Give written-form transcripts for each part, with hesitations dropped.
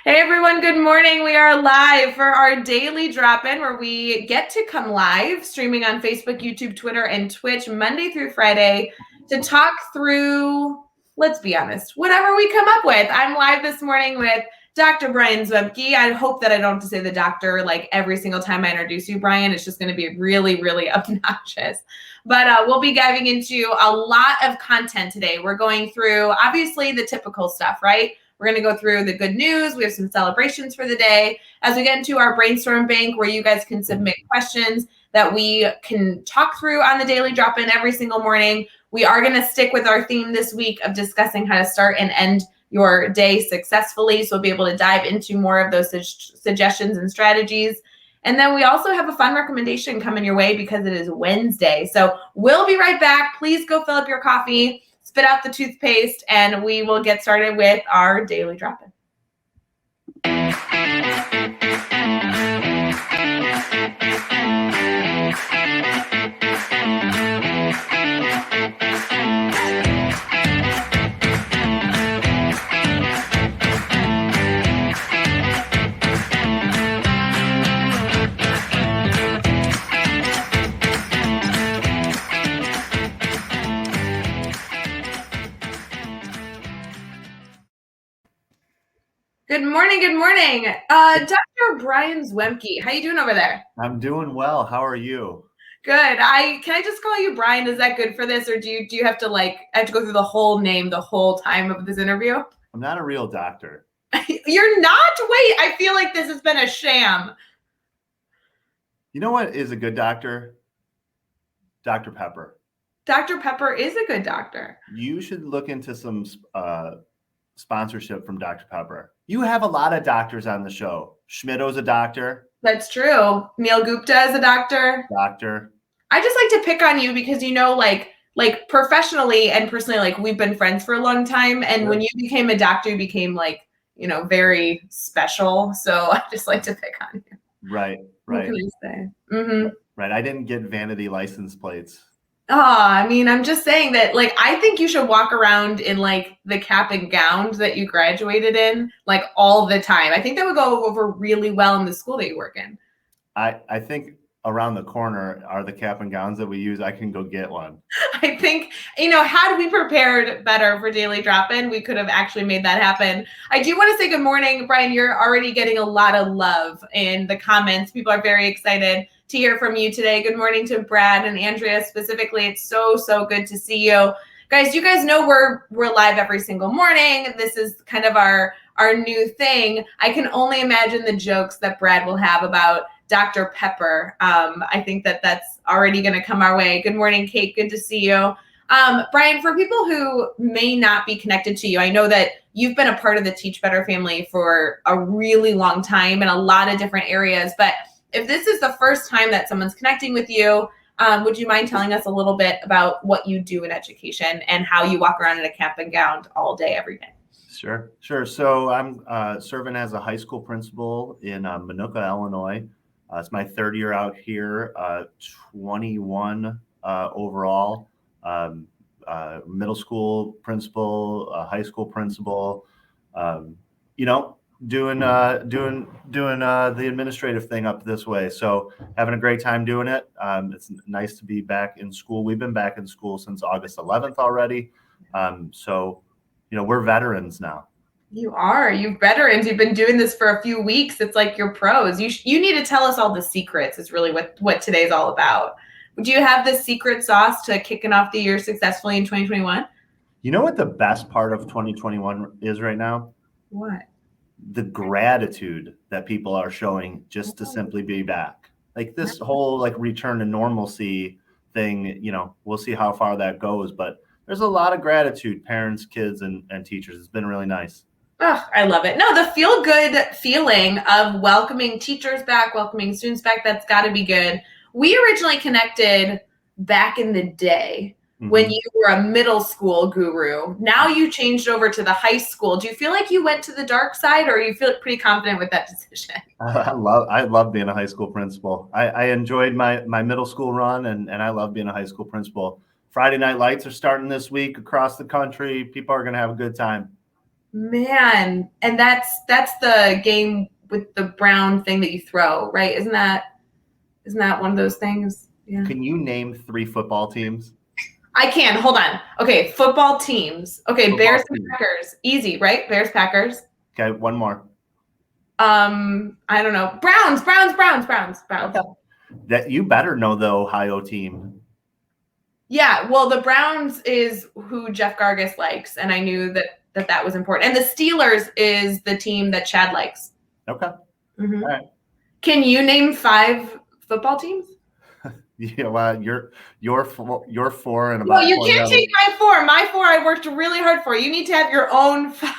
Hey everyone, good morning. We are live for our daily drop-in where we get to come live streaming on Facebook, YouTube, Twitter, and Twitch Monday through Friday to talk through, let's be honest, whatever we come up with. I'm live this morning with Dr. Bryan Zwemke. I hope that I don't have to say the doctor like every single time I introduce you, Bryan. It's just going to be really, really obnoxious. But we'll be diving into a lot of content today. We're going through, obviously, the typical stuff, right? We're going to go through the good news. We have some celebrations for the day as we get into our brainstorm bank where you guys can submit questions that we can talk through on the daily drop-in every single morning. We are going to stick with our theme this week of discussing how to start and end your day successfully. So we'll be able to dive into more of those suggestions and strategies. And then we also have a fun recommendation coming your way because it is Wednesday. So we'll be right back. Please go fill up your coffee, spit out the toothpaste, and we will get started with our daily drop-in. Good morning, good morning. Dr. Bryan Zwemke, how you doing over there? I'm doing well. How are you? Good. Can I just call you Bryan? Is that good for this, or do you have to I have to go through the whole name the whole time of this interview? I'm not a real doctor. You're not? Wait, I feel like this has been a sham. You know what is a good doctor? Dr. Pepper. Dr. Pepper is a good doctor. You should look into some sponsorship from Dr. Pepper. You have a lot of doctors on the show. Schmidto's a doctor. That's true. Neil Gupta is a doctor. Doctor. I just like to pick on you because like professionally and personally, we've been friends for a long time. And Sure. When you became a doctor, you became very special. So I just like to pick on you. Right. What can I say? Mm-hmm. Right. I didn't get vanity license plates. I mean, I'm just saying that, I think you should walk around in, the cap and gowns that you graduated in, all the time. I think that would go over really well in the school that you work in. I think around the corner are the cap and gowns that we use. I can go get one. I think, had we prepared better for Daily Drop-In, we could have actually made that happen. I do want to say good morning, Bryan. You're already getting a lot of love in the comments. People are very excited to hear from you today. Good morning to Brad and Andrea specifically. It's so good to see you. Guys, you guys know we're live every single morning. This is kind of our new thing. I can only imagine the jokes that Brad will have about Dr. Pepper. I think that's already going to come our way. Good morning, Kate. Good to see you. Bryan, for people who may not be connected to you, I know that you've been a part of the Teach Better family for a really long time in a lot of different areas. But if this is the first time that someone's connecting with you, would you mind telling us a little bit about what you do in education and how you walk around in a cap and gown all day, every day? Sure. So I'm serving as a high school principal in Minooka, Illinois. It's my third year out here, 21 overall, middle school principal, high school principal, doing the administrative thing up this way. So having a great time doing it. It's nice to be back in school. We've been back in school since August 11th already. So we're veterans now. You are. You're veterans. You've been doing this for a few weeks. It's like you're pros. You need to tell us all the secrets is really what today's all about. Do you have the secret sauce to kicking off the year successfully in 2021? You know what the best part of 2021 is right now? What? The gratitude that people are showing just to simply be back. Like this whole return to normalcy thing, we'll see how far that goes, but there's a lot of gratitude, parents, kids, and teachers. It's been really nice. Oh, I love it. No, the feel-good feeling of welcoming teachers back, welcoming students back, that's got to be good. We originally connected back in the day when you were a middle school guru. Now you changed over to the high school. Do you feel like you went to the dark side, or you feel pretty confident with that decision? I love being a high school principal. I enjoyed my middle school run, and I love being a high school principal. Friday Night Lights are starting this week across the country. People are going to have a good time. Man, and that's the game with the brown thing that you throw, right? Isn't that one of those things? Yeah. Can you name 3 football teams? I can. Hold on. Okay, football teams. Okay, Football Bears teams. and Packers. Easy, right? Bears, Packers. Okay, one more. I don't know. Browns. Okay. That you better know the Ohio team. Yeah, well, the Browns is who Jeff Gargis likes, and I knew that was important. And the Steelers is the team that Chad likes. Okay. Mm-hmm. All right. Can you name 5 football teams? Yeah, well, you're 4 and about. Well, you can't take my 4. My 4 I worked really hard for. You need to have your own 5.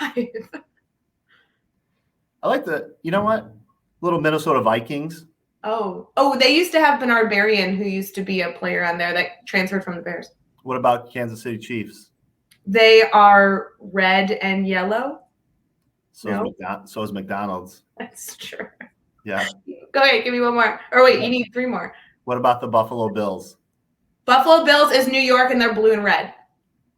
I like you know what? Little Minnesota Vikings. Oh, they used to have Bernard Berrien, who used to be a player on there that transferred from the Bears. What about Kansas City Chiefs? They are red and yellow. So is McDonald's. That's true. Yeah. Go ahead, give me one more. Or wait, you need 3 more. What about the Buffalo Bills? Buffalo Bills is New York, and they're blue and red.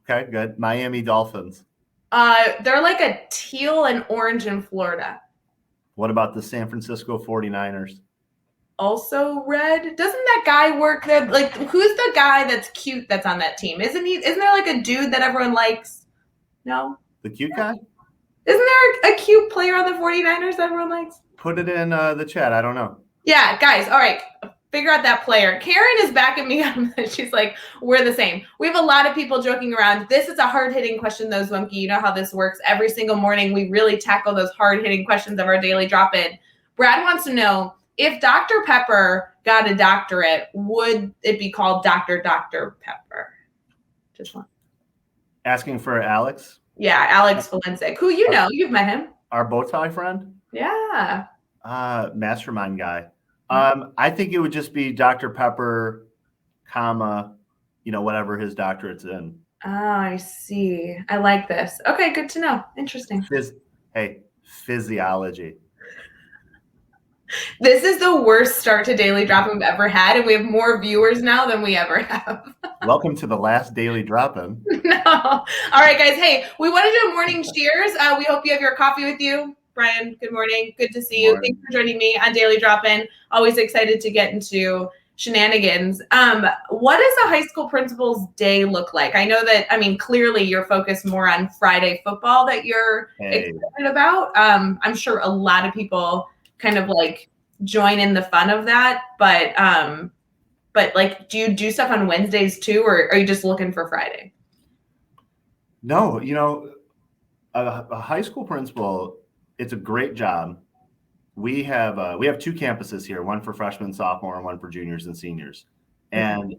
Okay, good. Miami Dolphins. They're like a teal and orange in Florida. What about the San Francisco 49ers? Also red. Doesn't that guy work there? Like, who's the guy that's cute that's on that team? Isn't there like a dude that everyone likes? No? The cute guy? Isn't there a cute player on the 49ers that everyone likes? Put it in the chat. I don't know. Yeah, guys. All right. Figure out that player. Karen is backing me on this. She's like, we're the same. We have a lot of people joking around. This is a hard-hitting question, though, Zwemke. You know how this works. Every single morning, we really tackle those hard-hitting questions of our daily drop-in. Brad wants to know, if Dr. Pepper got a doctorate, would it be called Dr. Pepper? Just one. Asking for Alex? Yeah, Alex Valensic, who you've met him. Our bow tie friend? Yeah. Mastermind guy. I think it would just be Dr. Pepper, comma, whatever his doctorate's in. Oh, I see. I like this. Okay, good to know. Interesting. Physiology. This is the worst start to Daily Drop we've ever had, and we have more viewers now than we ever have. Welcome to the last Daily Drop-In. No. All right, guys. Hey, we want to do a morning cheers. We hope you have your coffee with you. Bryan, good morning. Good to see you. Thanks for joining me on Daily Drop-In. Always excited to get into shenanigans. What does a high school principal's day look like? I know that, clearly you're focused more on Friday football that you're excited about. I'm sure a lot of people kind of like join in the fun of that, but like, do you do stuff on Wednesdays too, or are you just looking for Friday? No, a high school principal, it's a great job. We have 2 campuses here, one for freshmen, sophomore, and one for juniors and seniors. And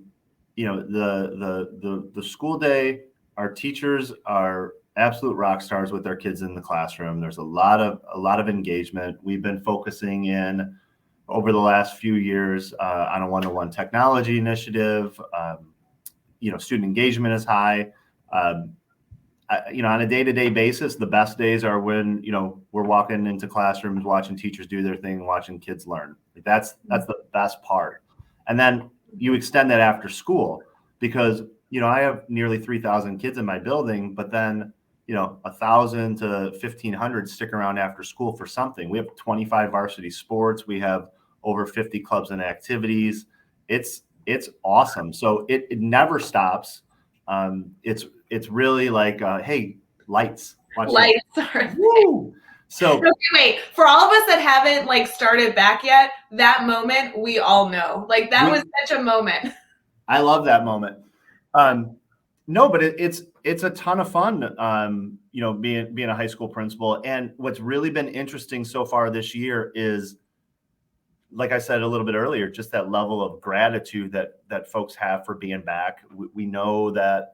the school day, our teachers are absolute rock stars with their kids in the classroom. There's a lot of engagement. We've been focusing in over the last few years on a one-to-one technology initiative. Student engagement is high. On a day-to-day basis, the best days are when, we're walking into classrooms, watching teachers do their thing, watching kids learn. That's the best part. And then you extend that after school because, I have nearly 3,000 kids in my building, but then, 1,000 to 1,500 stick around after school for something. We have 25 varsity sports. We have over 50 clubs and activities. It's awesome. So it never stops. It's really like, hey, lights. Lights. Woo! So okay, wait, for all of us that haven't like started back yet, that moment we all know. Like that was such a moment. I love that moment. No, but it's a ton of fun. Being a high school principal, and what's really been interesting so far this year is, like I said a little bit earlier, just that level of gratitude that folks have for being back. We know that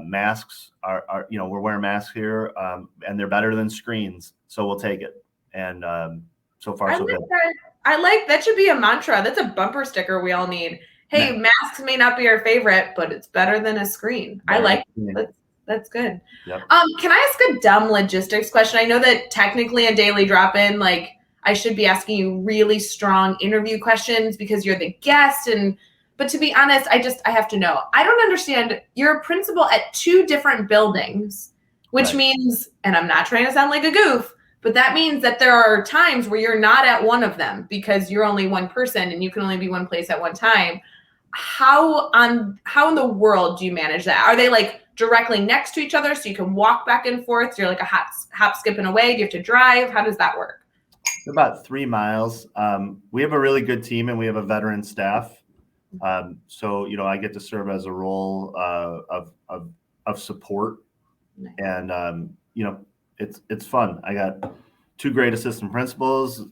masks are we're wearing masks here, and they're better than screens, so we'll take it. And so far, so good. I like that. Should be a mantra. That's a bumper sticker we all need. Hey, masks may not be our favorite, but it's better than a screen. I like it. That's good. Yep. Can I ask a dumb logistics question? I know that technically a daily drop-in, like I should be asking you really strong interview questions because you're the guest. But to be honest, I have to know. I don't understand. You're a principal at 2 different buildings. which Right. means, and I'm not trying to sound like a goof, but that means that there are times where you're not at one of them because you're only one person and you can only be one place at one time. How in the world do you manage that? Are they like directly next to each other so you can walk back and forth? So you're like a hop, skipping away. Do you have to drive? How does that work? About 3 miles. We have a really good team and we have a veteran staff. So, I get to serve as a role of support. Nice. And, it's fun. I got 2 great assistant principals.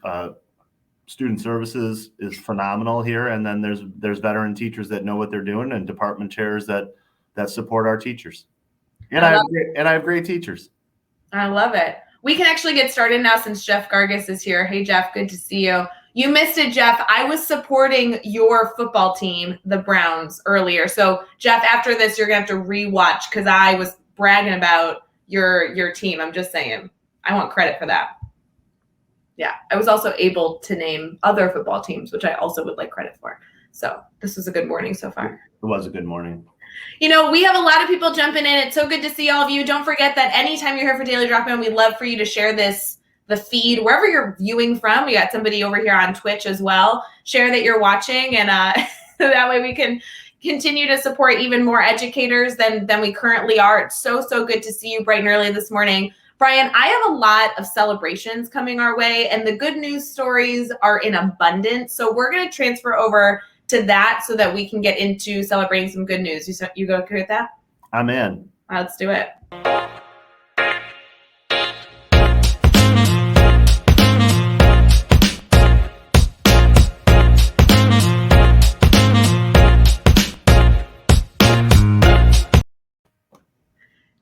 Student services is phenomenal here. And then there's veteran teachers that know what they're doing and department chairs that support our teachers. And I have great teachers. I love it. We can actually get started now since Jeff Gargis is here. Hey, Jeff, good to see you. You missed it, Jeff. I was supporting your football team, the Browns, earlier. So, Jeff, after this, you're going to have to rewatch because I was bragging about your team. I'm just saying. I want credit for that. Yeah, I was also able to name other football teams, which I also would like credit for. So this was a good morning so far. It was a good morning. We have a lot of people jumping in. It's so good to see all of you. Don't forget that anytime you're here for Daily Drop-In, we'd love for you to share the feed, wherever you're viewing from. We got somebody over here on Twitch as well. Share that you're watching, and that way we can continue to support even more educators than we currently are. It's so good to see you bright and early this morning. Bryan, I have a lot of celebrations coming our way, and the good news stories are in abundance. So we're going to transfer over to that so that we can get into celebrating some good news. You go okay with that? I'm in. Let's do it.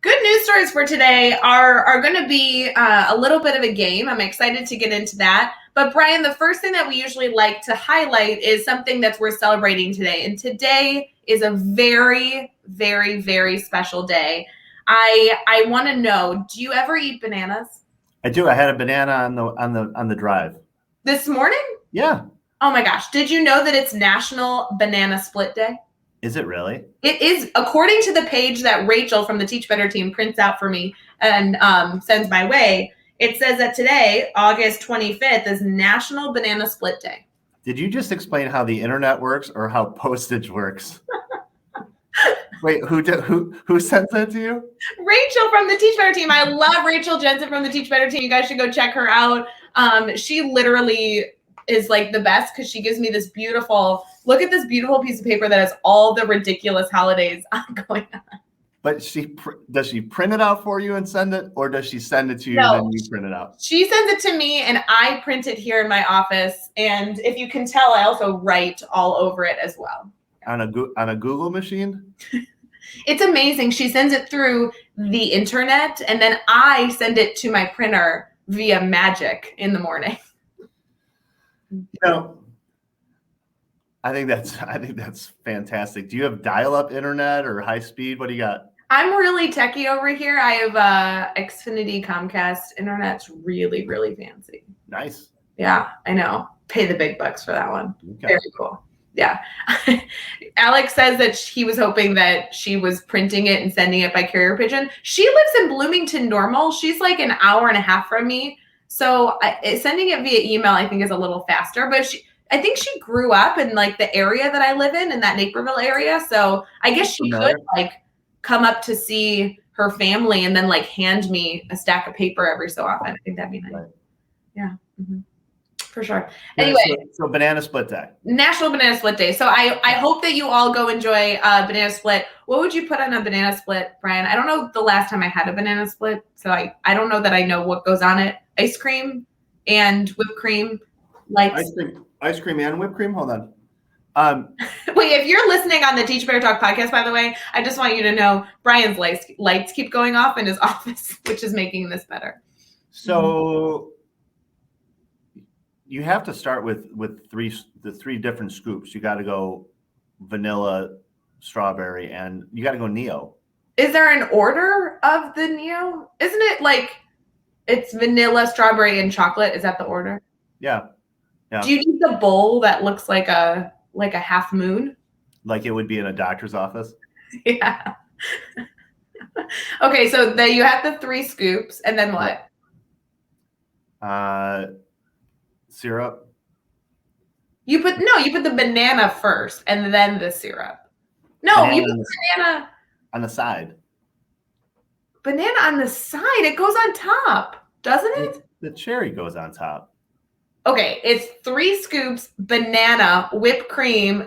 Good news stories for today are going to be a little bit of a game. I'm excited to get into that. But Bryan, the first thing that we usually like to highlight is something that's worth celebrating today. And today is a very, very, very special day. I want to know, do you ever eat bananas? I do. I had a banana on the drive. This morning? Yeah. Oh my gosh. Did you know that it's National Banana Split Day? Is it really? It is, according to the page that Rachel from the Teach Better team prints out for me and sends my way. It says that today, August 25th, is National Banana Split Day. Did you just explain how the internet works or how postage works? Wait, who sent that to you? Rachel from the Teach Better team. I love Rachel Jensen from the Teach Better team. You guys should go check her out. She literally is like the best because she gives me this beautiful, look at this beautiful piece of paper that has all the ridiculous holidays going on. But does she print it out for you and send it, or does she send it to you and then you print it out? She sends it to me and I print it here in my office. And if you can tell, I also write all over it as well. On a Google machine? It's amazing. She sends it through the internet and then I send it to my printer via magic in the morning. I think that's fantastic. Do you have dial-up internet or high speed? What do you got? I'm really techie over here. I have Xfinity Comcast internet's really, really fancy. Nice. Yeah, I know. Pay the big bucks for that one. Okay. Very cool. Yeah. Alex says that he was hoping that she was printing it and sending it by carrier pigeon. She lives in Bloomington Normal. She's like an hour and a half from me. So sending it via email, I think, is a little faster. But I think she grew up in like the area that I live in that Naperville area. So I guess she could like come up to see her family and then like hand me a stack of paper every so often. I think that'd be nice. Right. Yeah. Mm-hmm. For sure. Anyway, so Banana Split Day. National Banana Split Day. So I hope that you all go enjoy banana split. What would you put on a banana split, Bryan? I don't know the last time I had a banana split, so I don't know that I know what goes on it. Ice cream and whipped cream. Ice cream and whipped cream. Hold on. Wait, if you're listening on the Teach Better Talk podcast, by the way, I just want you to know Bryan's lights keep going off in his office, which is making this better. So you have to start with the three different scoops. You got to go vanilla, strawberry, and you got to go Neo. Is there an order of the Neo? Isn't it like it's vanilla, strawberry, and chocolate? Is that the order? Yeah. Yeah. Do you need the bowl that looks like a half moon? Like it would be in a doctor's office? Yeah. Okay, so you have the 3 scoops, and then what? Syrup. You put the banana first, and then the syrup. No, you put banana on the side. Banana on the side. It goes on top, doesn't it? The cherry goes on top. Okay, it's 3 scoops banana, whipped cream,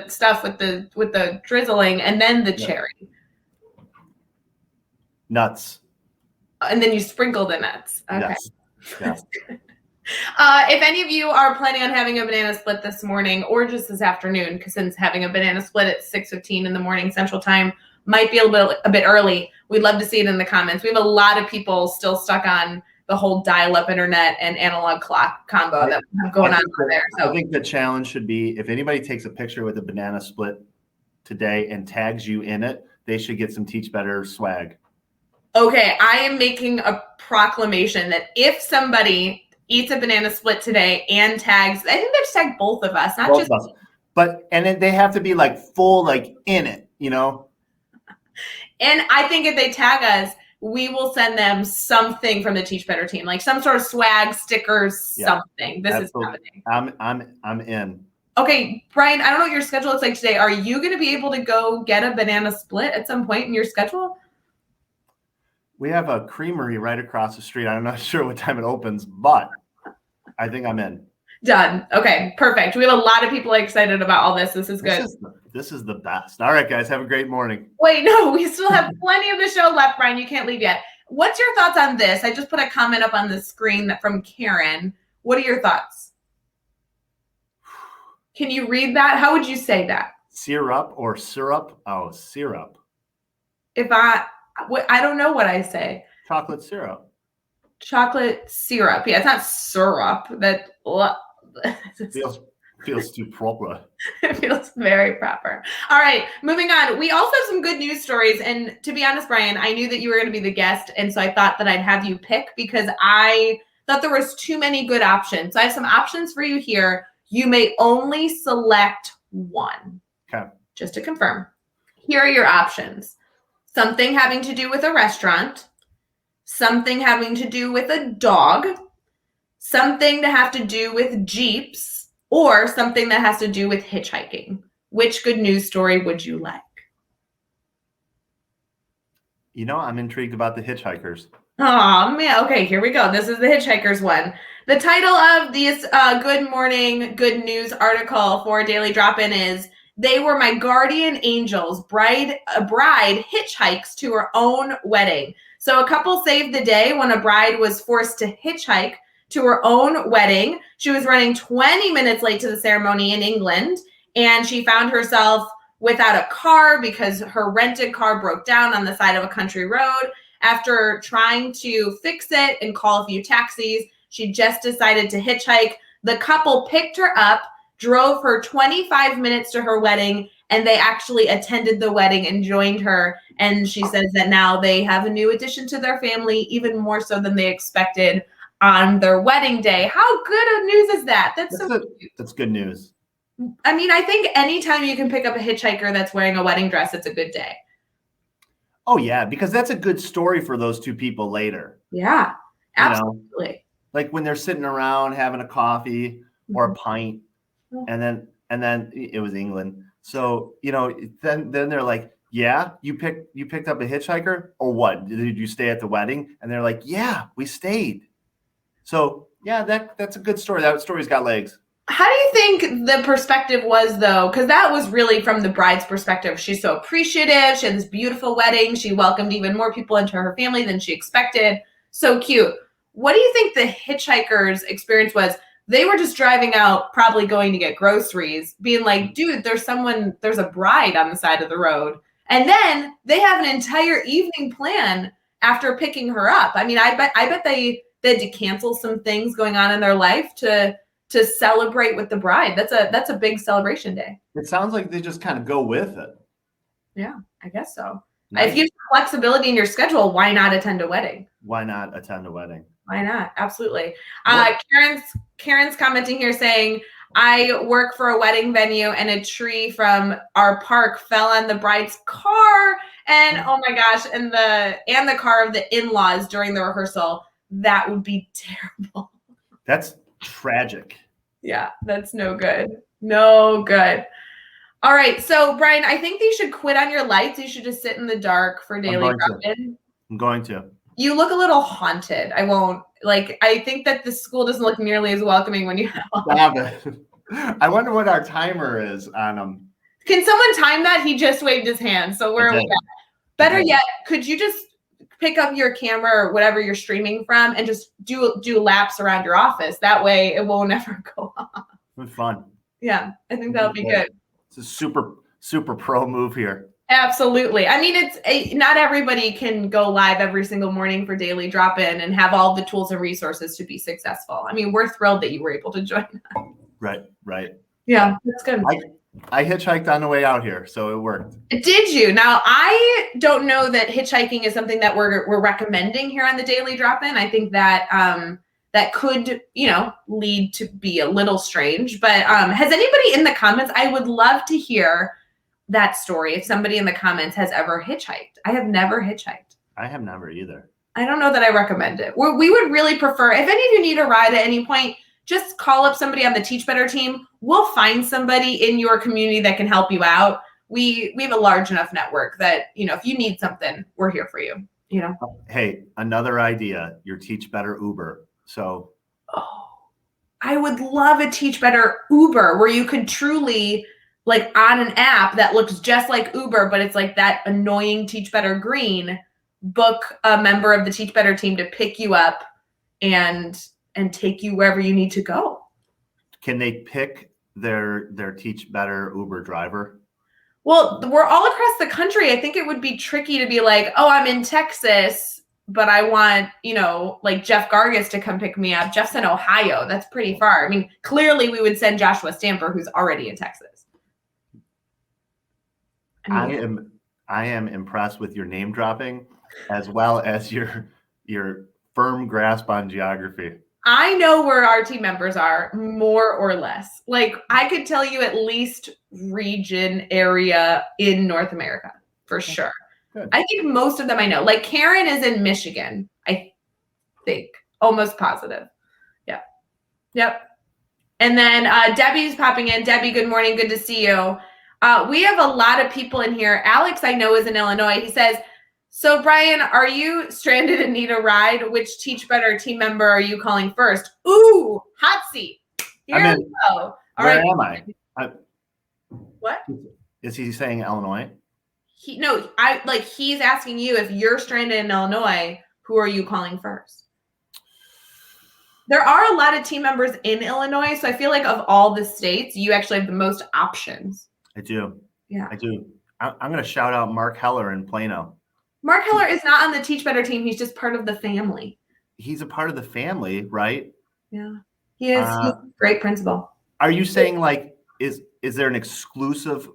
stuff with the drizzling, and then the cherry. Nuts. And then you sprinkle the nuts. Okay. Yes. Yes. If any of you are planning on having a banana split this morning or just this afternoon, because since having a banana split at 6:15 in the morning Central Time might be a bit early, we'd love to see it in the comments. We have a lot of people still stuck on the whole dial-up internet and analog clock combo that we have going on over there. So I think the challenge should be if anybody takes a picture with a banana split today and tags you in it, they should get some Teach Better swag. Okay, I am making a proclamation that if somebody eats a banana split today and tags, I think they just tag both of us, not both just of us. But and then they have to be like full, like in it, you know. And I think if they tag us, we will send them something from the Teach Better team, like some sort of swag, stickers, something. This absolutely. is happening. I'm in. Okay, Bryan, I don't know what your schedule looks like today. Are you going to be able to go get a banana split at some point in your schedule? We have a creamery right across the street. I'm not sure what time it opens, but I think I'm in. Done. Okay, perfect. We have a lot of people excited about all this. This is good. This is the best. All right, guys, have a great morning. Wait, no, we still have plenty of the show left, Bryan. You can't leave yet. What's your thoughts on this? I just put a comment up on the screen from Karen. What are your thoughts? Can you read that? How would you say that? Syrup or syrup? Oh, syrup. I don't know what I say. Chocolate syrup. Chocolate syrup. Yeah, it's not syrup. That feels too proper. It feels very proper. All right, moving on. We also have some good news stories. And to be honest, Bryan, I knew that you were going to be the guest. And so I thought that I'd have you pick because I thought there was too many good options. So I have some options for you here. You may only select one. Okay. Just to confirm. Here are your options. Something having to do with a restaurant, something having to do with a dog, something to have to do with Jeeps, or something that has to do with hitchhiking. Which good news story would you like? You know, I'm intrigued about the hitchhikers. Oh, man. Okay, here we go. This is the hitchhikers one. The title of this Good Morning Good News article for Daily Drop-In is They Were My Guardian Angels. A bride hitchhikes to her own wedding. So a couple saved the day when a bride was forced to hitchhike to her own wedding. She was running 20 minutes late to the ceremony in England, and she found herself without a car because her rented car broke down on the side of a country road. After trying to fix it and call a few taxis, she just decided to hitchhike. The couple picked her up, drove her 25 minutes to her wedding, and they actually attended the wedding and joined her. And she says that now they have a new addition to their family, even more so than they expected on their wedding day. How good of news is that? That's good news. I mean, I think anytime you can pick up a hitchhiker that's wearing a wedding dress, it's a good day. Oh, yeah, because that's a good story for those two people later. Yeah, absolutely. You know, like when they're sitting around having a coffee or a pint, and then it was England. So, you know, then they're like, yeah, you picked up a hitchhiker or what? Did you stay at the wedding? And they're like, yeah, we stayed. So, yeah, that's a good story. That story's got legs. How do you think the perspective was, though? Because that was really from the bride's perspective. She's so appreciative. She had this beautiful wedding. She welcomed even more people into her family than she expected. So cute. What do you think the hitchhiker's experience was? They were just driving out, probably going to get groceries, being like, dude, there's a bride on the side of the road. And then they have an entire evening plan after picking her up. I mean, I bet they had to cancel some things going on in their life to celebrate with the bride. That's a big celebration day. It sounds like they just kind of go with it. Yeah, I guess so. Nice. If you have flexibility in your schedule, why not attend a wedding? Why not attend a wedding? Why not? Absolutely. Karen's commenting here saying, I work for a wedding venue and a tree from our park fell on the bride's car And oh my gosh, and the car of the in-laws during the rehearsal, that would be terrible. That's tragic. Yeah, that's no good. No good. All right, so Bryan, I think you should quit on your lights. You should just sit in the dark for daily drop-in. I'm going to. You look a little haunted. I think that the school doesn't look nearly as welcoming when you have Stop it. I wonder what our timer is on them. Can someone time that? He just waved his hand. So where are we at? Better yet, could you just pick up your camera or whatever you're streaming from and just do laps around your office? That way it won't ever go off. It's fun. Yeah, I think that'll be good. It's a super pro move here. Absolutely. I mean, not everybody can go live every single morning for daily drop-in and have all the tools and resources to be successful. I mean, we're thrilled that you were able to join us. Right. Yeah, that's good. I hitchhiked on the way out here, so it worked. Did you? Now, I don't know that hitchhiking is something that we're recommending here on the Daily Drop-In. I think that that could, lead to be a little strange. But has anybody in the comments? I would love to hear that story. If somebody in the comments has ever hitchhiked, I have never hitchhiked. I have never either. I don't know that I recommend it. We would really prefer, if any of you need a ride at any point, just call up somebody on the Teach Better team. We'll find somebody in your community that can help you out. We have a large enough network that, if you need something, we're here for you, Hey, another idea, your Teach Better Uber. So. Oh, I would love a Teach Better Uber where you could truly, like on an app that looks just like Uber, but it's like that annoying Teach Better green, book a member of the Teach Better team to pick you up and take you wherever you need to go. Can they pick their Teach Better Uber driver? Well, we're all across the country. I think it would be tricky to be like, oh, I'm in Texas, but I want, like Jeff Gargas to come pick me up. Jeff's in Ohio. That's pretty far. I mean, clearly we would send Joshua Stamper, who's already in Texas. I am impressed with your name dropping as well as your firm grasp on geography. I know where our team members are, more or less. Like, I could tell you at least region area in North America, for sure. Good. I think most of them I know. Like, Karen is in Michigan, I think. Almost positive. Yep. And then Debbie's popping in. Debbie, good morning. Good to see you. We have a lot of people in here. Alex, I know, is in Illinois. He says, so, Bryan, are you stranded and need a ride? Which Teach Better team member are you calling first? Ooh, hot seat. Here we go. Where am I? What? Is he saying Illinois? He's asking you if you're stranded in Illinois, who are you calling first? There are a lot of team members in Illinois, so I feel like of all the states, you actually have the most options. I do. Yeah. I do. I'm going to shout out Mark Heller in Plano. Mark Heller is not on the Teach Better team. He's just part of the family. He's a part of the family, right? Yeah. He is. He's a great principal. Are you saying, like, is there an exclusive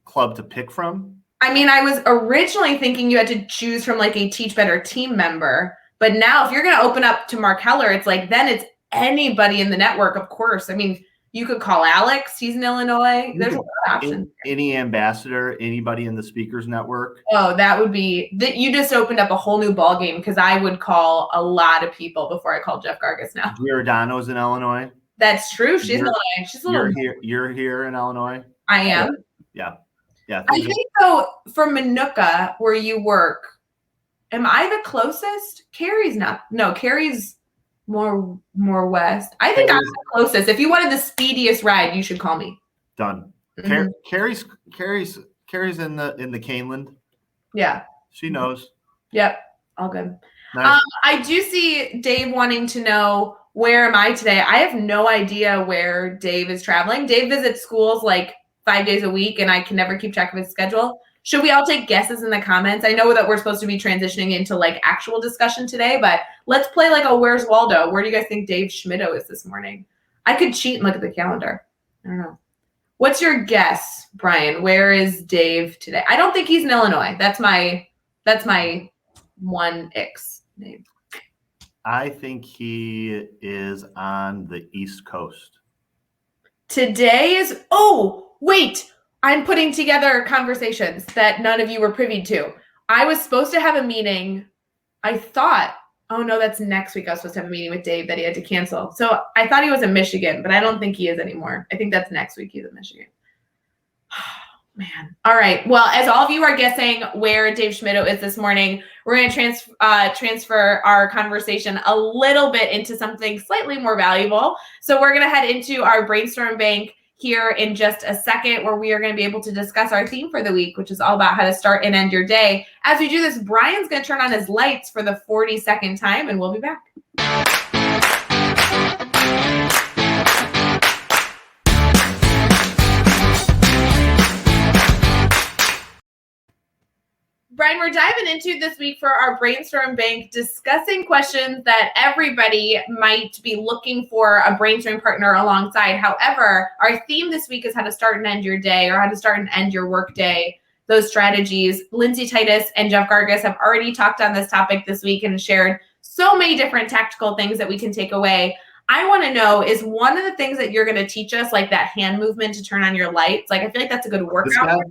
club to pick from? I mean, I was originally thinking you had to choose from like a Teach Better team member, but now if you're going to open up to Mark Heller, it's like, then it's anybody in the network, of course. I mean, you could call Alex. He's in Illinois. There's a lot of options. Any ambassador, anybody in the speakers network. Oh, that would be that. You just opened up a whole new ball game because I would call a lot of people before I called Jeff Gargas now. Giordano's in Illinois. That's true. She's in Illinois. She's a little. You're here in Illinois. I am. Yeah. I think though for Minooka, where you work, am I the closest? Carrie's not. No, Carrie's more west. I think I'm the closest. If you wanted the speediest ride, you should call me. Done. Mm-hmm. Carrie's in the Caneland. Yeah. She knows. Yep. All good. Nice. I do see Dave wanting to know, where am I today? I have no idea where Dave is traveling. Dave visits schools like 5 days a week, and I can never keep track of his schedule. Should we all take guesses in the comments? I know that we're supposed to be transitioning into like actual discussion today, but let's play like a Where's Waldo? Where do you guys think Dave Schmitto is this morning? I could cheat and look at the calendar. I don't know. What's your guess, Bryan? Where is Dave today? I don't think he's in Illinois. That's my 1X name. I think he is on the East Coast. Today is, oh, wait. I'm putting together conversations that none of you were privy to. I was supposed to have a meeting. I thought, oh no, that's next week. I was supposed to have a meeting with Dave that he had to cancel. So I thought he was in Michigan, but I don't think he is anymore. I think that's next week he's in Michigan. Man. All right. Well, as all of you are guessing where Dave Schmittou is this morning, we're going to transfer our conversation a little bit into something slightly more valuable. So we're going to head into our brainstorm bank here in just a second, where we are going to be able to discuss our theme for the week, which is all about how to start and end your day. As we do this, Bryan's going to turn on his lights for the 42nd time, and we'll be back. Bryan, we're diving into this week for our brainstorm bank, discussing questions that everybody might be looking for a brainstorm partner alongside. However, our theme this week is how to start and end your day, or how to start and end your work day. Those strategies. Lindsay Titus and Jeff Gargas have already talked on this topic this week and shared so many different tactical things that we can take away. I want to know, is one of the things that you're going to teach us, like that hand movement to turn on your lights? Like, I feel like that's a good workout.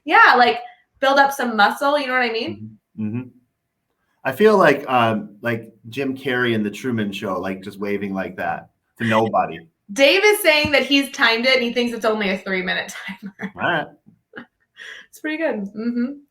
Yeah, like build up some muscle, you know what I mean? Mm-hmm. I feel like Jim Carrey in the Truman Show, like just waving like that to nobody. Dave is saying that he's timed it and he thinks it's only a 3-minute timer. All right. It's pretty good.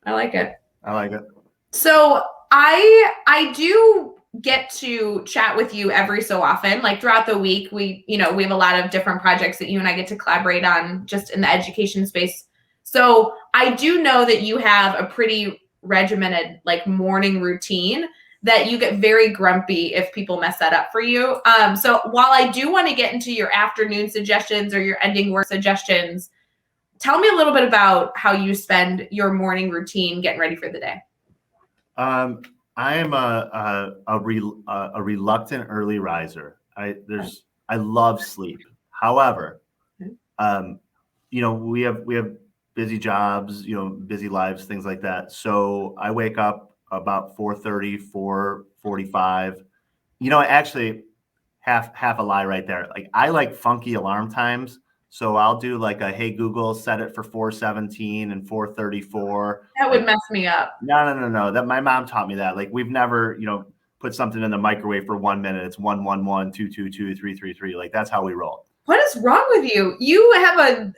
I like it. I like it. So I do get to chat with you every so often, like throughout the week. We have a lot of different projects that you and I get to collaborate on just in the education space. So I do know that you have a pretty regimented like morning routine that you get very grumpy if people mess that up for you. So while I do want to get into your afternoon suggestions or your ending work suggestions, tell me a little bit about how you spend your morning routine getting ready for the day. I am a reluctant early riser. I love sleep. However, we have busy jobs, busy lives, things like that. So I wake up about 4:30, 4:45. Actually, half a lie right there. Like, I like funky alarm times. So I'll do like a, hey, Google, set it for 4:17 and 4:34. That would mess me up. No. That my mom taught me that. Like, we've never, put something in the microwave for 1 minute. It's 111, 222, 333. Like, that's how we roll. What is wrong with you? You have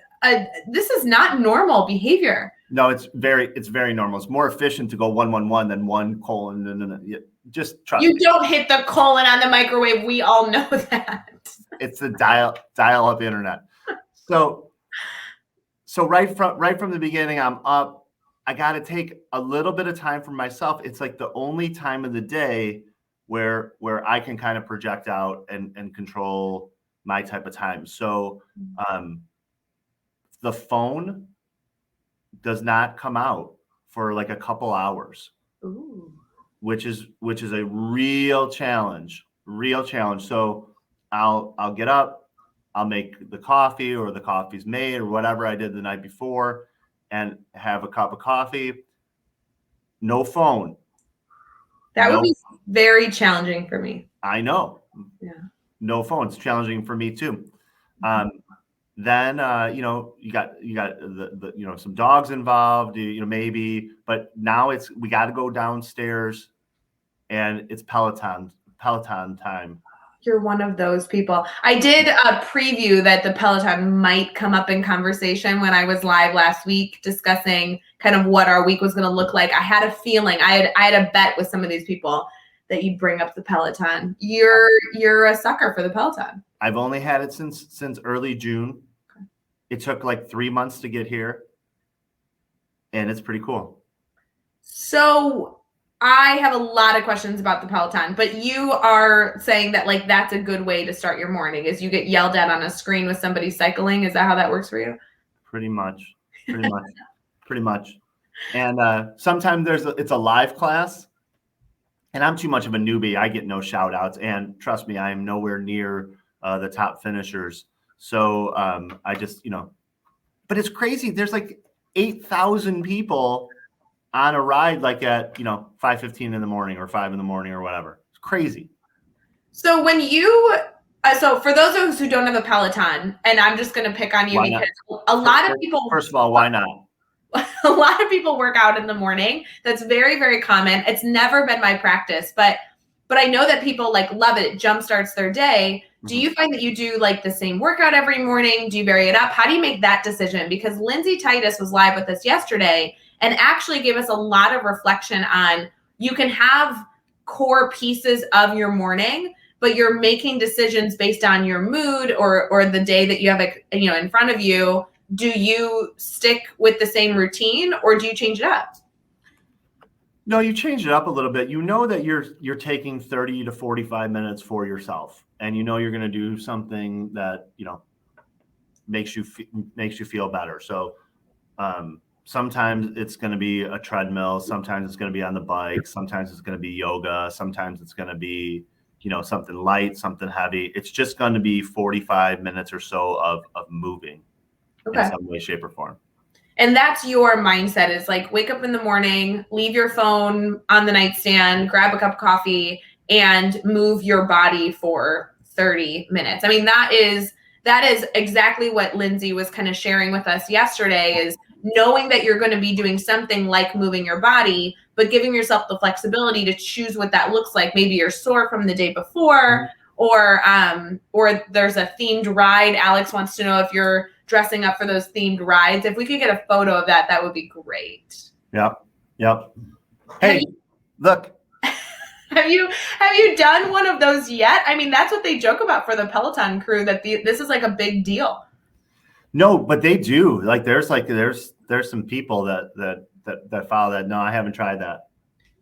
this is not normal behavior. No, it's very normal. It's more efficient to go 111 than 1:. No. Just trust me. You don't hit the colon on the microwave. We all know that. It's the dial up internet. So right from the beginning, I'm up. I got to take a little bit of time for myself. It's like the only time of the day where I can kind of project out and control my type of time. So the phone does not come out for like a couple hours. Ooh. which is a real challenge. So I'll get up, I'll make the coffee, or the coffee's made, or whatever I did the night before, and have a cup of coffee. No phone. That would be very challenging for me. I know. Yeah. No phone. It's challenging for me too. Then you got the some dogs involved, maybe, but now we got to go downstairs, and it's Peloton time. You're one of those people. I did a preview that the Peloton might come up in conversation when I was live last week discussing kind of what our week was going to look like. I had a feeling, I had a bet with some of these people that you'd bring up the Peloton. You're a sucker for the Peloton. I've only had it since early June. Okay. It took like 3 months to get here, and it's pretty cool. So I have a lot of questions about the Peloton, but you are saying that like that's a good way to start your morning, is you get yelled at on a screen with somebody cycling. Is that how that works for you? Pretty much. And sometimes it's a live class, and I'm too much of a newbie. I get no shout outs, and trust me, I am nowhere near the top finishers. So I just, but it's crazy. There's like 8,000 people on a ride, like at 5:15 in the morning or 5 in the morning or whatever. It's crazy. So when you So for those of us who don't have a Peloton, and I'm just going to pick on you Why not? because a lot of people, First of all, why not? a lot of people work out in the morning. That's very, very common. It's never been my practice, but I know that people like love it. It jumpstarts their day. Do you find that you do like the same workout every morning? Do you vary it up? How do you make that decision? Because Lindsay Titus was live with us yesterday and actually gave us a lot of reflection on you can have core pieces of your morning, but you're making decisions based on your mood or the day that you have in front of you. Do you stick with the same routine or do you change it up? No, you change it up a little bit. You know that you're taking 30 to 45 minutes for yourself, and you know you're going to do something that makes you feel better. So sometimes it's going to be a treadmill, sometimes it's going to be on the bike, sometimes it's going to be yoga, sometimes it's going to be something light, something heavy. It's just going to be 45 minutes or so of moving in some way, shape, or form. And that's your mindset is like wake up in the morning, leave your phone on the nightstand, grab a cup of coffee, and move your body for 30 minutes. I mean, that is exactly what Lindsay was kind of sharing with us yesterday is knowing that you're going to be doing something like moving your body, but giving yourself the flexibility to choose what that looks like. Maybe you're sore from the day before, or there's a themed ride. Alex wants to know if you're dressing up for those themed rides. If we could get a photo of that, that would be great. Yep. Hey, look. Have you done one of those yet? I mean, that's what they joke about for the Peloton crew, that this is like a big deal. No, but they do. Like there's some people that follow that. No, I haven't tried that.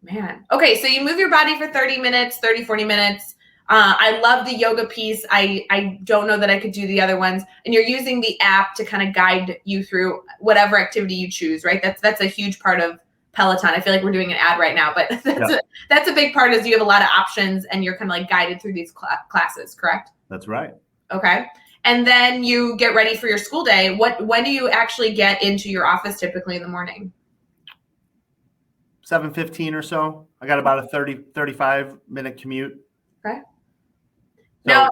Man. Okay, so you move your body for 30 minutes, 30, 40 minutes. I love the yoga piece. I don't know that I could do the other ones. And you're using the app to kind of guide you through whatever activity you choose, right? That's a huge part of Peloton. I feel like we're doing an ad right now, but that's a big part is you have a lot of options and you're kind of like guided through these classes, correct? That's right. Okay. And then you get ready for your school day. When do you actually get into your office typically in the morning? 7:15 or so. I got about a 35 minute commute. Okay. Now,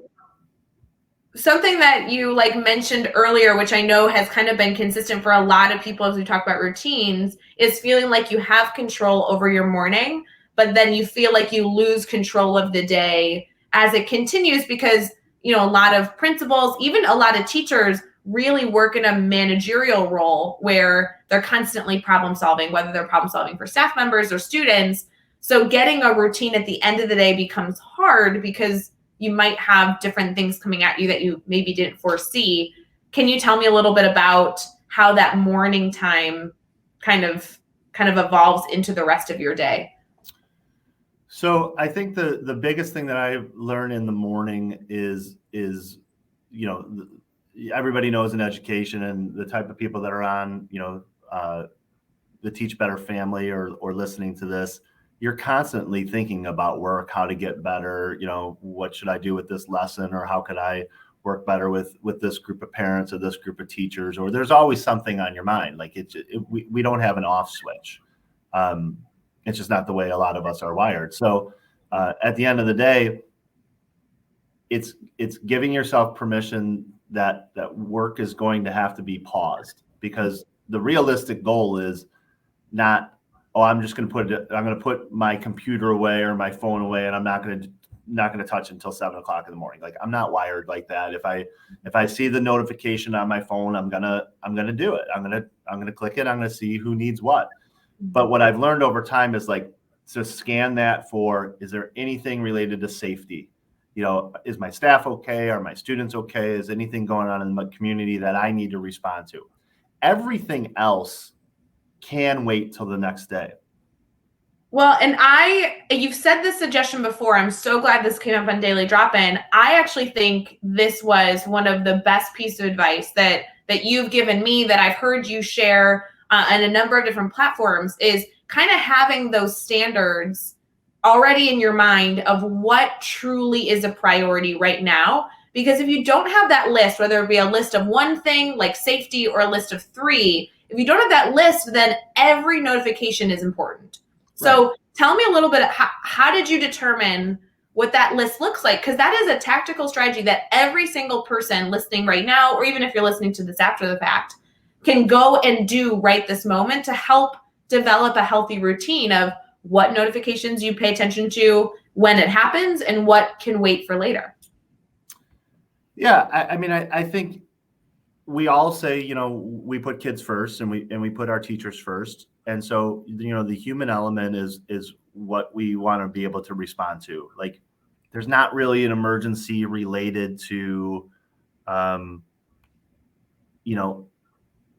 something that you like mentioned earlier, which I know has kind of been consistent for a lot of people as we talk about routines, is feeling like you have control over your morning, but then you feel like you lose control of the day as it continues because, a lot of principals, even a lot of teachers really work in a managerial role where they're constantly problem solving, whether they're problem solving for staff members or students. So getting a routine at the end of the day becomes hard because you might have different things coming at you that you maybe didn't foresee. Can you tell me a little bit about how that morning time kind of evolves into the rest of your day? So I think the biggest thing that I learn in the morning is everybody knows in education and the type of people that are on the Teach Better family or listening to this, you're constantly thinking about work, how to get better, what should I do with this lesson, or how could I work better with this group of parents or this group of teachers, or there's always something on your mind. Like we don't have an off switch. It's just not the way a lot of us are wired. So at the end of the day, it's giving yourself permission that work is going to have to be paused, because the realistic goal is not, I'm going to put my computer away or my phone away, and I'm not going to touch until 7 o'clock in the morning. Like I'm not wired like that. If I see the notification on my phone, I'm going to do it. I'm going to click it. I'm going to see who needs what. But what I've learned over time is like to scan that for, is there anything related to safety? Is my staff okay? Are my students okay? Is anything going on in the community that I need to respond to? Everything else can wait till the next day. Well, and you've said this suggestion before. I'm so glad this came up on Daily Drop-In. I actually think this was one of the best pieces of advice that you've given me, that I've heard you share on a number of different platforms, is kind of having those standards already in your mind of what truly is a priority right now. Because if you don't have that list, whether it be a list of one thing like safety or a list of 3, if you don't have that list, then every notification is important. So tell me a little bit, how did you determine what that list looks like, because that is a tactical strategy that every single person listening right now, or even if you're listening to this after the fact, can go and do right this moment to help develop a healthy routine of what notifications you pay attention to when it happens and what can wait for later. Yeah, I mean, I think we all say, we put kids first and we put our teachers first. And so, the human element is what we want to be able to respond to. Like, there's not really an emergency related to,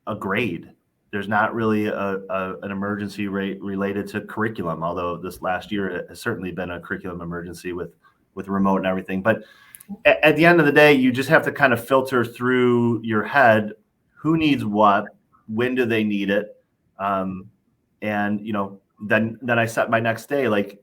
a grade. There's not really an emergency rate related to curriculum, although this last year has certainly been a curriculum emergency with remote and everything. But at the end of the day, you just have to kind of filter through your head, who needs what, when do they need it? And, then I set my next day, like,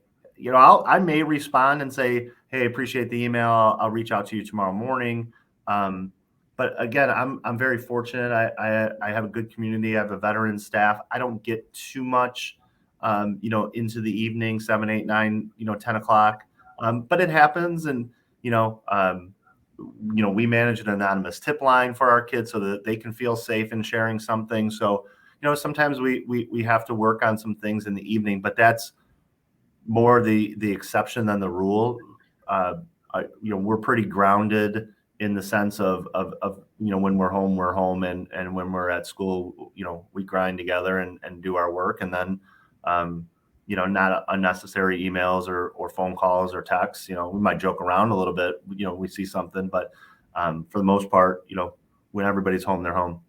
I may respond and say, hey, appreciate the email. I'll reach out to you tomorrow morning. But again, I'm very fortunate. I have a good community. I have a veteran staff. I don't get too much, into the evening, 7, 8, 9, 10 o'clock. But it happens. And, we manage an anonymous tip line for our kids so that they can feel safe in sharing something. So, sometimes we have to work on some things in the evening, but that's more the exception than the rule. We're pretty grounded in the sense of when we're home, and when we're at school, we grind together and do our work, and then not unnecessary emails or phone calls or texts. We might joke around a little bit, we see something, but for the most part, when everybody's home, they're home.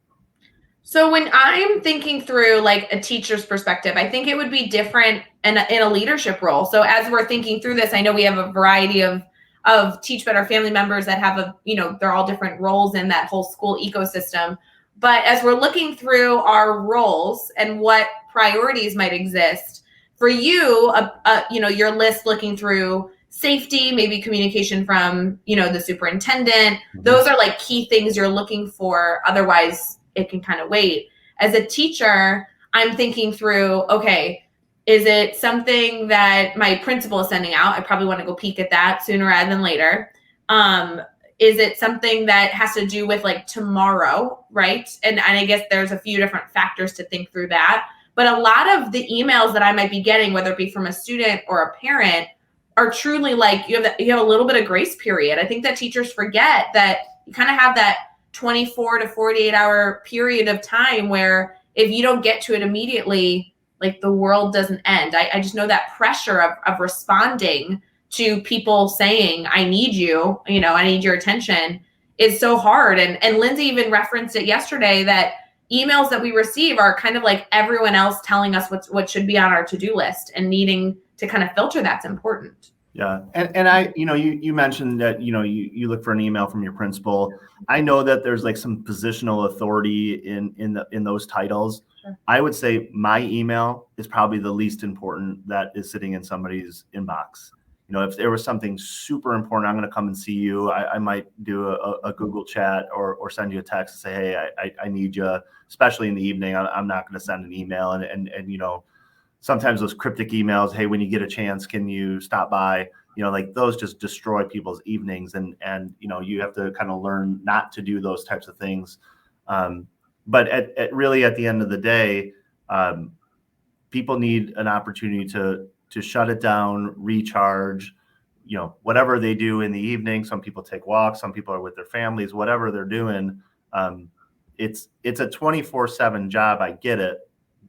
So when I'm thinking through like a teacher's perspective, I think it would be different in a leadership role. So as we're thinking through this, I know we have a variety of Teach Better family members that have they're all different roles in that whole school ecosystem. But as we're looking through our roles and what priorities might exist for you, your list looking through safety, maybe communication from, the superintendent, those are like key things you're looking for. Otherwise, it can kind of wait. As a teacher, I'm thinking through, okay, is it something that my principal is sending out? I probably want to go peek at that sooner rather than later. Is it something that has to do with like tomorrow, right? And I guess there's a few different factors to think through that. But a lot of the emails that I might be getting, whether it be from a student or a parent, are truly like you have a little bit of grace period. I think that teachers forget that you kind of have that 24 to 48 hour period of time where if you don't get to it immediately, like the world doesn't end. I just know that pressure of responding to people saying, I need you, I need your attention is so hard. And Lindsay even referenced it yesterday that emails that we receive are kind of like everyone else telling us what should be on our to-do list, and needing to kind of filter that's important. Yeah. And I, you mentioned that, you look for an email from your principal. I know that there's like some positional authority in those titles. Sure. I would say my email is probably the least important that is sitting in somebody's inbox. If there was something super important, I'm going to come and see you. I might do a Google chat or send you a text and say, hey, I need you, especially in the evening. I'm not going to send an email and sometimes those cryptic emails, hey, when you get a chance, can you stop by? Like those just destroy people's evenings, and you have to kind of learn not to do those types of things. But at the end of the day, people need an opportunity to shut it down, recharge, whatever they do in the evening. Some people take walks, some people are with their families, whatever they're doing. It's a 24/7 job. I get it,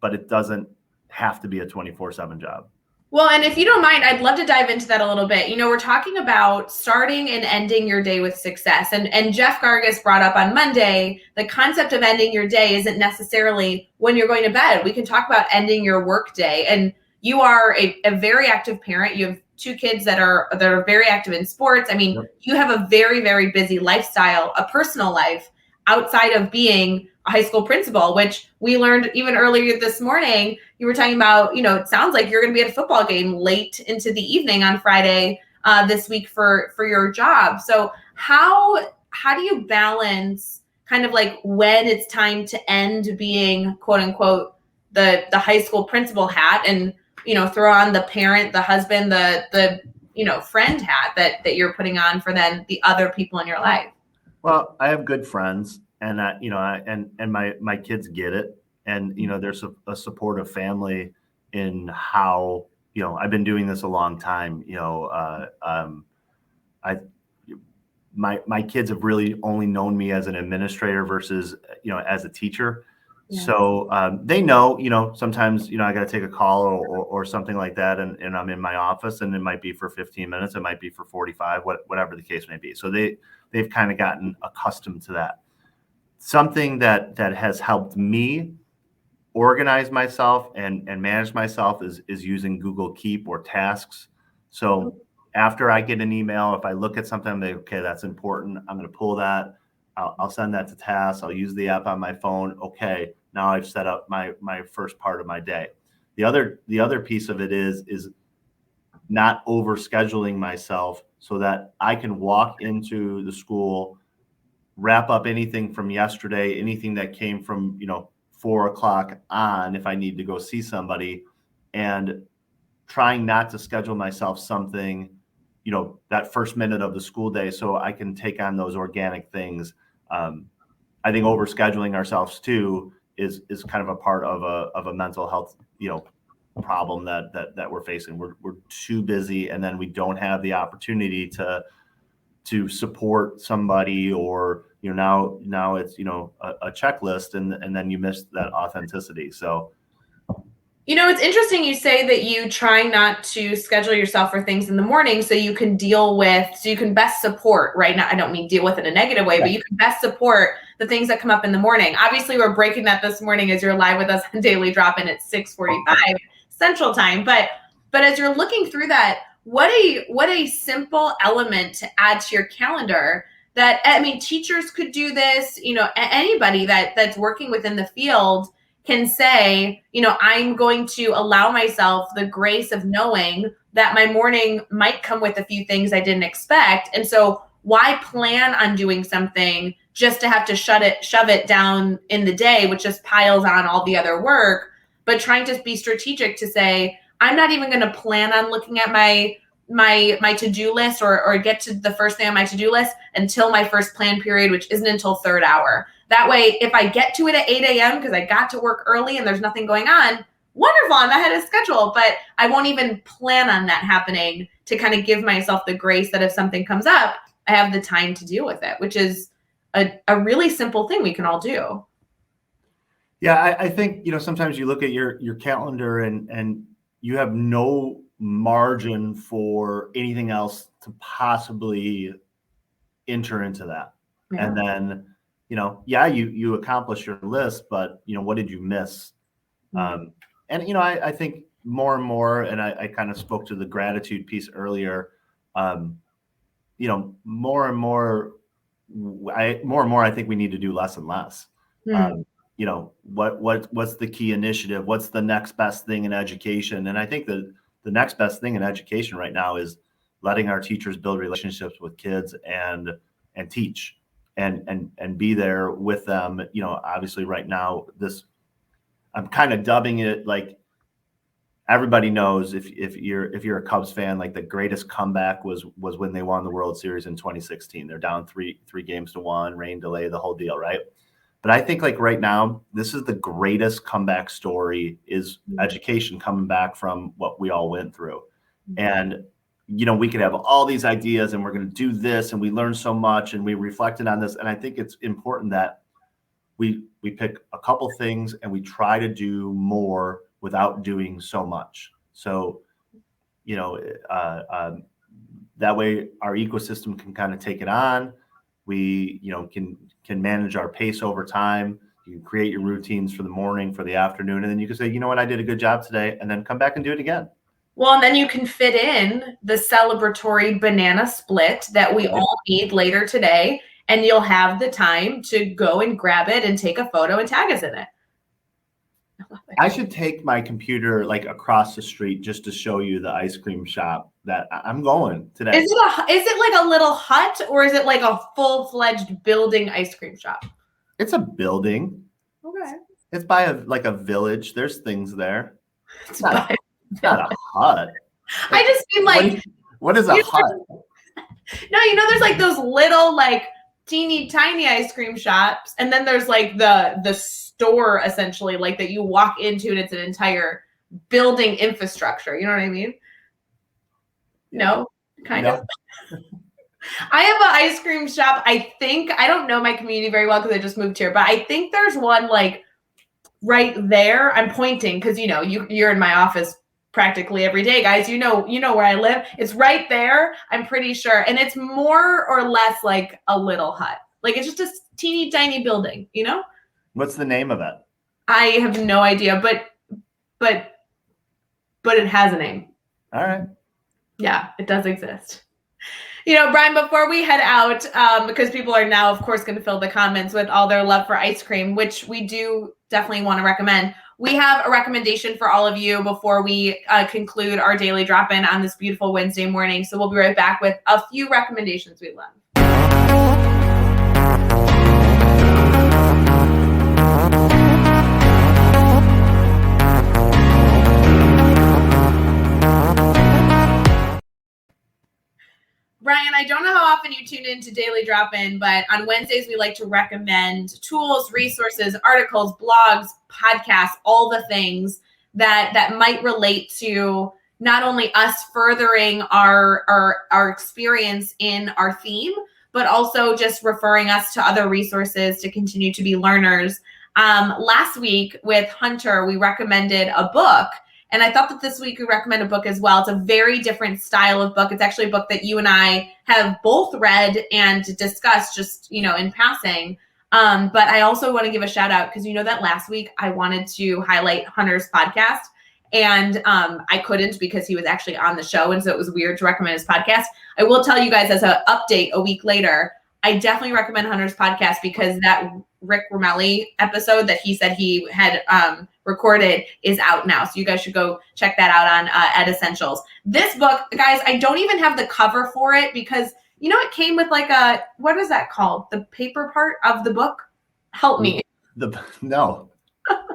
but it doesn't have to be a 24/7 job. Well, and if you don't mind, I'd love to dive into that a little bit. We're talking about starting and ending your day with success. And Jeff Gargas brought up on Monday, the concept of ending your day isn't necessarily when you're going to bed. We can talk about ending your work day. And you are a very active parent. You have 2 kids that are very active in sports. I mean, You have a very, very busy lifestyle, a personal life outside of being a high school principal, which we learned even earlier this morning. You were talking about, it sounds like you're going to be at a football game late into the evening on Friday this week for your job. So how do you balance kind of like when it's time to end being quote unquote the high school principal hat and throw on the parent, the husband, the friend hat that you're putting on for then the other people in your life? Well, I have good friends, and my kids get it, and there's a supportive family in how I've been doing this a long time. I my kids have really only known me as an administrator versus as a teacher. Yeah. So they know, sometimes, I got to take a call or something like that. And I'm in my office, and it might be for 15 minutes. It might be for 45, whatever the case may be. So they've kind of gotten accustomed to that. Something that has helped me organize myself and manage myself is using Google Keep or tasks. So after I get an email, if I look at something, I'm like, okay, that's important. I'm going to pull that. I'll send that to tasks. I'll use the app on my phone. Okay, now I've set up my first part of my day. The other piece of it is not over scheduling myself so that I can walk into the school, wrap up anything from yesterday, anything that came from 4 o'clock on, if I need to go see somebody, and trying not to schedule myself something that first minute of the school day, so I can take on those organic things. I think over scheduling ourselves too is kind of a part of a mental health problem that we're facing. We're too busy, and then we don't have the opportunity to support somebody, or now it's a checklist, and then you miss that authenticity. So it's interesting you say that you try not to schedule yourself for things in the morning so you can best support right now. I don't mean deal with it in a negative way, but you can best support the things that come up in the morning. Obviously, we're breaking that this morning as you're live with us on Daily Drop-In at 6:45 Central Time. But as you're looking through that, what a simple element to add to your calendar that, teachers could do this, anybody that's working within the field can say, I'm going to allow myself the grace of knowing that my morning might come with a few things I didn't expect. And so why plan on doing something just to have to shove it down in the day, which just piles on all the other work, but trying to be strategic to say, I'm not even going to plan on looking at my to-do list or get to the first thing on my to-do list until my first plan period, which isn't until third hour. That way, if I get to it at 8 a.m. because I got to work early and there's nothing going on, wonderful, I'm ahead of schedule. But I won't even plan on that happening to kind of give myself the grace that if something comes up, I have the time to deal with it, which is a really simple thing we can all do. Yeah, I think, sometimes you look at your calendar and you have no margin for anything else to possibly enter into that. Yeah. And then, you accomplish your list, but, what did you miss? Mm-hmm. And, I think more and more, and I kind of spoke to the gratitude piece earlier, more and more, I think we need to do less and less. Mm-hmm. What's the key initiative? What's the next best thing in education? And I think that the next best thing in education right now is letting our teachers build relationships with kids and teach and be there with them. Obviously right now, I'm kind of dubbing it like everybody knows if you're a Cubs fan, like the greatest comeback was when they won the World Series in 2016. They're down 3-1, rain delay, the whole deal, right? But I think like right now, this is the greatest comeback story is education coming back from what we all went through. And, we could have all these ideas and we're going to do this and we learned so much and we reflected on this. And I think it's important that we pick a couple things and we try to do more without doing so much. So, that way our ecosystem can kind of take it on. We, can manage our pace over time. You can create your routines for the morning, for the afternoon, and then you can say, you know what, I did a good job today, and then come back and do it again. Well, and then you can fit in the celebratory banana split that we all need later today, and you'll have the time to go and grab it and take a photo and tag us in it. I should take my computer like across the street just to show you the ice cream shop that I'm going today. Is it like a little hut or is it like a full-fledged building ice cream shop? It's a building. Okay. It's by a village. There's things there. It's not a hut. I just mean like What is a hut? No, there's like those little like teeny tiny ice cream shops, and then there's like the store essentially, like that you walk into and it's an entire building infrastructure. You know what I mean? No, kind of. I have an ice cream shop. I don't know my community very well because I just moved here, but I think there's one like right there. I'm pointing because you're in my office practically every day, guys. You know where I live. It's right there. I'm pretty sure, and it's more or less like a little hut. Like it's just a teeny tiny building. What's the name of it? I have no idea, but it has a name. All right. Yeah, it does exist. Bryan, before we head out, because people are now, of course, going to fill the comments with all their love for ice cream, which we do definitely want to recommend. We have a recommendation for all of you before we conclude our daily drop-in on this beautiful Wednesday morning. So we'll be right back with a few recommendations we love. Bryan, I don't know how often you tune into Daily Drop-In, but on Wednesdays, we like to recommend tools, resources, articles, blogs, podcasts, all the things that might relate to not only us furthering our experience in our theme, but also just referring us to other resources to continue to be learners. Last week with Hunter, we recommended a book. And I thought that this week we recommend a book as well. It's a very different style of book. It's actually a book that you and I have both read and discussed just, in passing. But I also want to give a shout out because that last week I wanted to highlight Hunter's podcast. And I couldn't because he was actually on the show. And so it was weird to recommend his podcast. I will tell you guys as an update a week later, I definitely recommend Hunter's podcast because that Rick Romelli episode that he said he had recorded is out now. So you guys should go check that out on Ed Essentials. This book, guys, I don't even have the cover for it because, it came with like what is that called? The paper part of the book? Help me. No.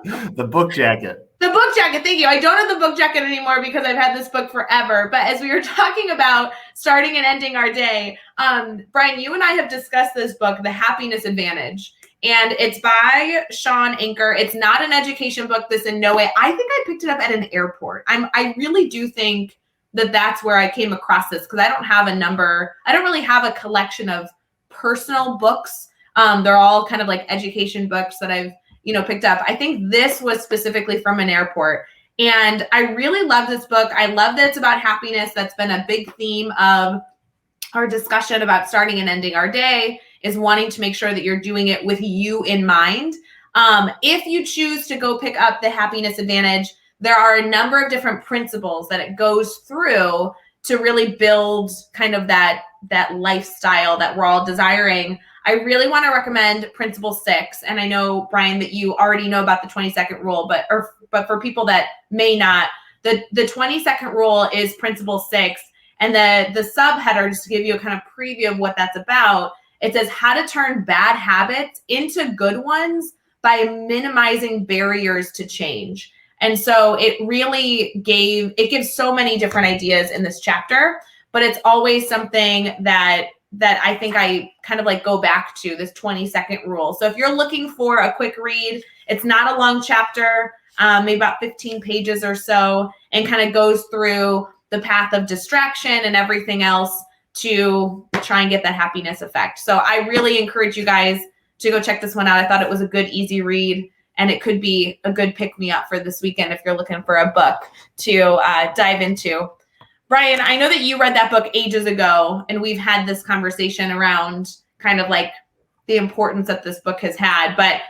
The book jacket. The book jacket, thank you. I don't have the book jacket anymore because I've had this book forever. But as we were talking about starting and ending our day, Bryan, you and I have discussed this book, The Happiness Advantage. And it's by Sean Anker. It's not an education book. This in no way. I think I picked it up at an airport. I really do think that that's where I came across this because I don't have a number. I don't really have a collection of personal books. They're all kind of like education books that I've picked up. I think this was specifically from an airport. And I really love this book. I love that it's about happiness. That's been a big theme of our discussion about starting and ending our day, is wanting to make sure that you're doing it with you in mind. If you choose to go pick up The Happiness Advantage, there are a number of different principles that it goes through to really build kind of that lifestyle that we're all desiring. I really want to recommend Principle 6. And I know, Bryan, that you already know about the 20-second rule, but for people that may not, the 20-second rule is Principle 6. And the subheader, just to give you a kind of preview of what that's about, it says how to turn bad habits into good ones by minimizing barriers to change. And so it really gives so many different ideas in this chapter, but it's always something that I think I kind of like go back to, this 20-second rule. So if you're looking for a quick read, it's not a long chapter, maybe about 15 pages or so, and kind of goes through the path of distraction and everything else to try and get that happiness effect. So I really encourage you guys to go check this one out. I thought it was a good, easy read, and it could be a good pick-me-up for this weekend if you're looking for a book to dive into. Bryan, I know that you read that book ages ago, and we've had this conversation around kind of like the importance that this book has had. But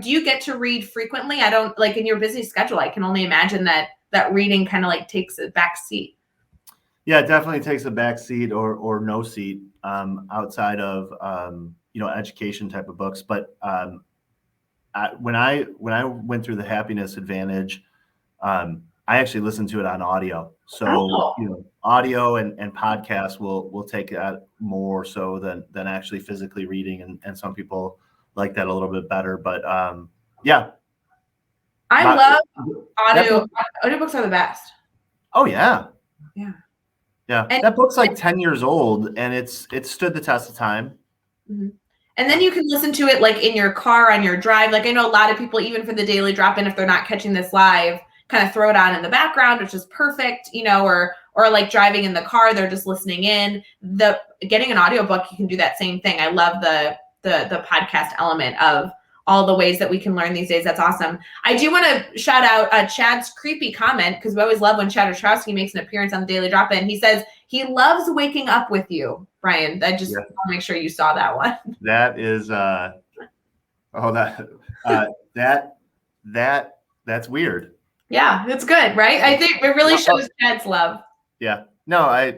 do you get to read frequently? I don't, like, in your busy schedule, I can only imagine that reading kind of like takes a back seat. Yeah, it definitely takes a back seat or no seat outside of education type of books. But when I went through The Happiness Advantage, I actually listened to it on audio. So audio and podcasts will take that more so than actually physically reading, and some people like that a little bit better. But yeah. I love audio. Audiobooks are the best. Oh yeah. Yeah. Yeah, And that book's like 10 years old, and it's stood the test of time. Mhm. And then you can listen to it like in your car on your drive. Like I know a lot of people, even for the daily drop-in, if they're not catching this live, kind of throw it on in the background, which is perfect, or like driving in the car, they're just listening in. The getting an audiobook, you can do that same thing. I love the podcast element of all the ways that we can learn these days. That's awesome. I do want to shout out Chad's creepy comment, because we always love when Chad Ostrowski makes an appearance on the Daily Drop-In. He says he loves waking up with you, Bryan. I just want to make sure you saw that one. That is that's weird. Yeah, it's good, right? I think it really shows Chad's love. Yeah. No, I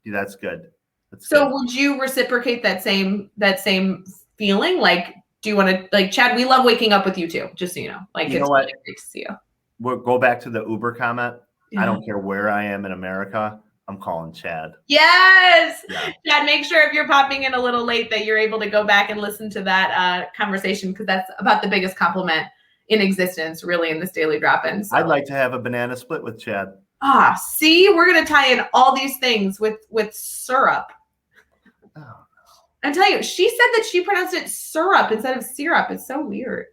that's good. So would you reciprocate that same feeling? Like, do you want to, like, Chad, we love waking up with you too, just so you know. Like, it's really great to see you. We'll go back to the Uber comment. Yeah. I don't care where I am in America. I'm calling Chad. Yes. Yeah. Chad, make sure if you're popping in a little late that you're able to go back and listen to that conversation, because that's about the biggest compliment in existence, really, in this daily drop-in. So. I'd like to have a banana split with Chad. See, we're going to tie in all these things with syrup. Oh. I'm telling you, she said that she pronounced it syrup instead of syrup. It's so weird.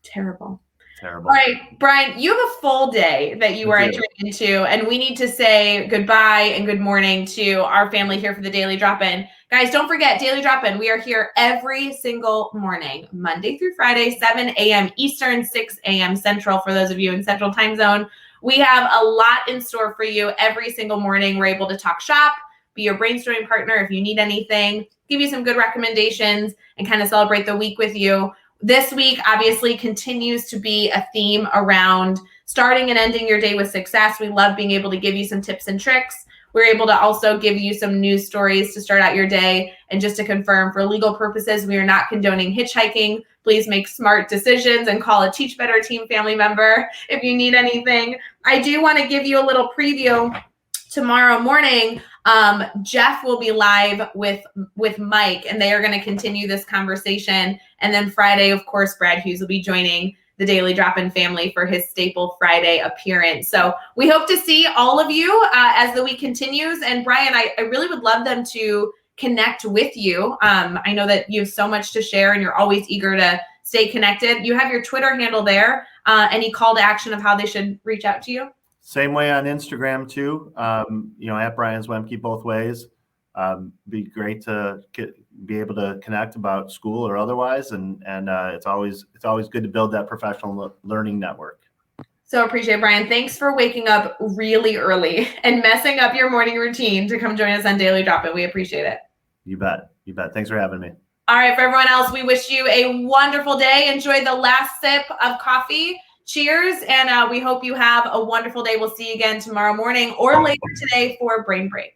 Terrible. All right, Bryan, you have a full day that you are entering into, and we need to say goodbye and good morning to our family here for the Daily Drop-In. Guys, don't forget, Daily Drop-In, we are here every single morning, Monday through Friday, 7 a.m. Eastern, 6 a.m. Central, for those of you in Central Time Zone. We have a lot in store for you every single morning. We're able to talk shop, be your brainstorming partner if you need anything, give you some good recommendations, and kind of celebrate the week with you. This week, obviously, continues to be a theme around starting and ending your day with success. We love being able to give you some tips and tricks. We're able to also give you some news stories to start out your day. And just to confirm, for legal purposes, we are not condoning hitchhiking. Please make smart decisions and call a Teach Better Team family member if you need anything. I do want to give you a little preview. Tomorrow morning, Jeff will be live with Mike, and they are going to continue this conversation. And then Friday, of course, Brad Hughes will be joining the Daily Drop-In family for his staple Friday appearance. So we hope to see all of you as the week continues. And Bryan, I really would love them to connect with you. I know that you have so much to share, and you're always eager to stay connected. You have your Twitter handle there. Any call to action of how they should reach out to you? Same way on Instagram too. At Bryan Zwemke, both ways. Be great to be able to connect about school or otherwise, and it's always good to build that professional learning network. So appreciate it, Bryan. Thanks for waking up really early and messing up your morning routine to come join us on Daily Drop-In. We appreciate it. You bet. You bet. Thanks for having me. All right, for everyone else, we wish you a wonderful day. Enjoy the last sip of coffee. Cheers, and we hope you have a wonderful day. We'll see you again tomorrow morning or later today for Brain Break.